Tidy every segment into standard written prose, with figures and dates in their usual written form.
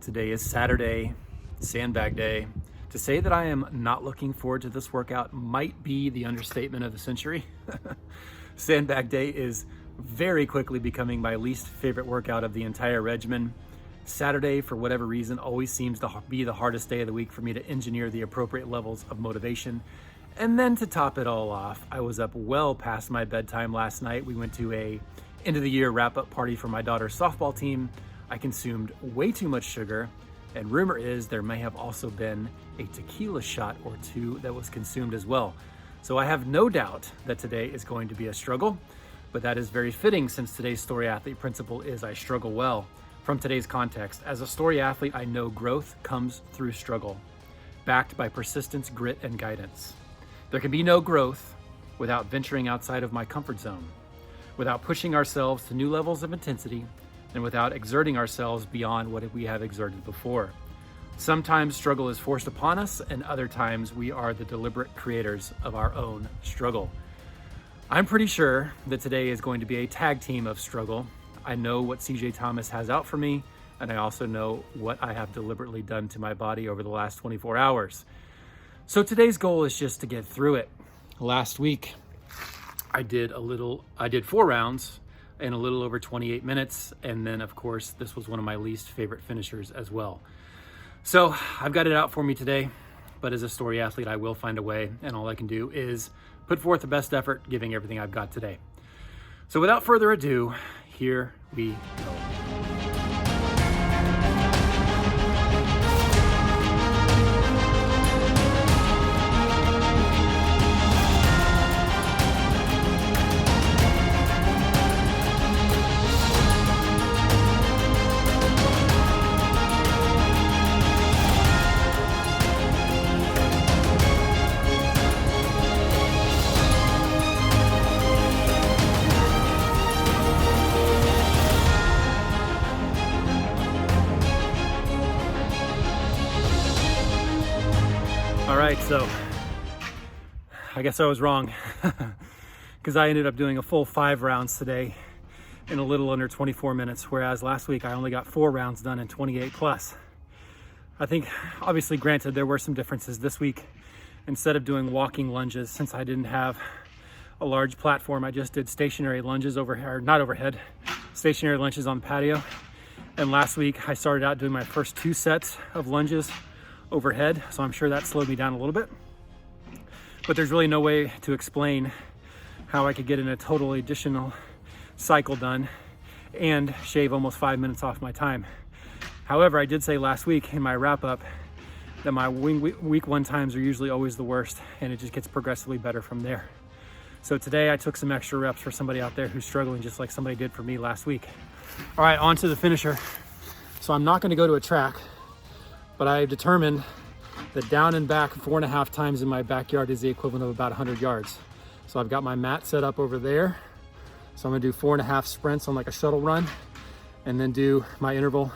Today is Saturday, sandbag day. To say that I am not looking forward to this workout might be the understatement of the century. Sandbag day is very quickly becoming my least favorite workout of the entire regimen. Saturday, for whatever reason, always seems to be the hardest day of the week for me to engineer the appropriate levels of motivation. And then to top it all off, I was up well past my bedtime last night. We went to a end of the year wrap-up party for my daughter's softball team. I consumed way too much sugar, and rumor is there may have also been a tequila shot or two that was consumed as well. So I have no doubt that today is going to be a struggle, but that is very fitting since today's story athlete principle is I struggle well. From today's context, as a story athlete, I know growth comes through struggle, backed by persistence, grit, and guidance. There can be no growth without venturing outside of my comfort zone, without pushing ourselves to new levels of intensity, and without exerting ourselves beyond what we have exerted before. Sometimes struggle is forced upon us, and other times we are the deliberate creators of our own struggle. I'm pretty sure that today is going to be a tag team of struggle. I know what CJ Thomas has out for me, and I also know what I have deliberately done to my body over the last 24 hours. So today's goal is just to get through it. Last week, I did 4 rounds in a little over 28 minutes. And then of course, this was one of my least favorite finishers as well. So I've got it out for me today, but as a story athlete, I will find a way, and all I can do is put forth the best effort, giving everything I've got today. So without further ado, here we go. All right, so I guess I was wrong because I ended up doing a full 5 rounds today in a little under 24 minutes, whereas last week I only got 4 rounds done in 28 plus. I think, obviously, granted, there were some differences this week. Instead of doing walking lunges, since I didn't have a large platform, I just did stationary lunges stationary lunges on the patio. And last week I started out doing my first 2 sets of lunges overhead, so I'm sure that slowed me down a little bit. But there's really no way to explain how I could get in a totally additional cycle done and shave almost 5 minutes off my time. However, I did say last week in my wrap-up that my week 1 times are usually always the worst, and it just gets progressively better from there. So today I took some extra reps for somebody out there who's struggling just like somebody did for me last week. All right, on to the finisher. So I'm not going to go to a track, but I determined that down and back 4.5 times in my backyard is the equivalent of about 100 yards. So I've got my mat set up over there. So I'm gonna do 4.5 sprints on like a shuttle run, and then do my interval,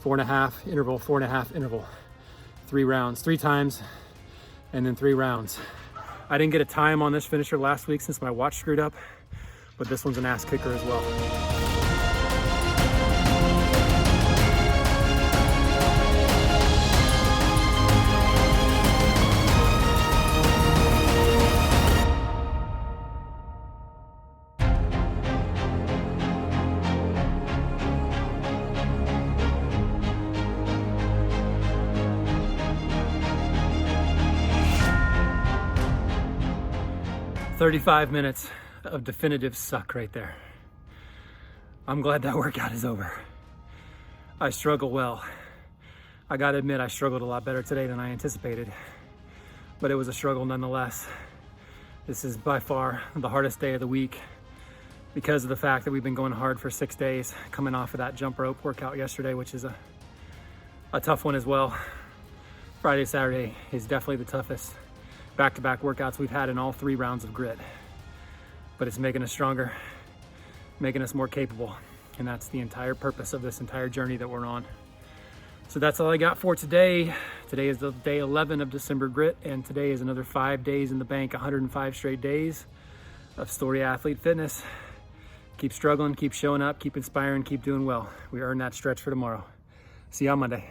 4.5, interval, 4.5, interval. 3 rounds, 3 times, and then 3 rounds. I didn't get a time on this finisher last week since my watch screwed up, but this one's an ass kicker as well. 35 minutes of definitive suck right there. I'm glad that workout is over. I struggle well. I gotta admit, I struggled a lot better today than I anticipated, but it was a struggle nonetheless. This is by far the hardest day of the week because of the fact that we've been going hard for 6 days, coming off of that jump rope workout yesterday, which is a tough one as well. Friday, Saturday is definitely the toughest back-to-back workouts we've had in all 3 rounds of grit, but it's making us stronger, making us more capable, and that's the entire purpose of this entire journey that we're on. So that's all I got for today. Today is the day 11 of December Grit, and today is another 5 days in the bank, 105 straight days of StoryAthLete Fitness. Keep struggling, keep showing up, keep inspiring, keep doing well. We earn that stretch for tomorrow. See you on Monday.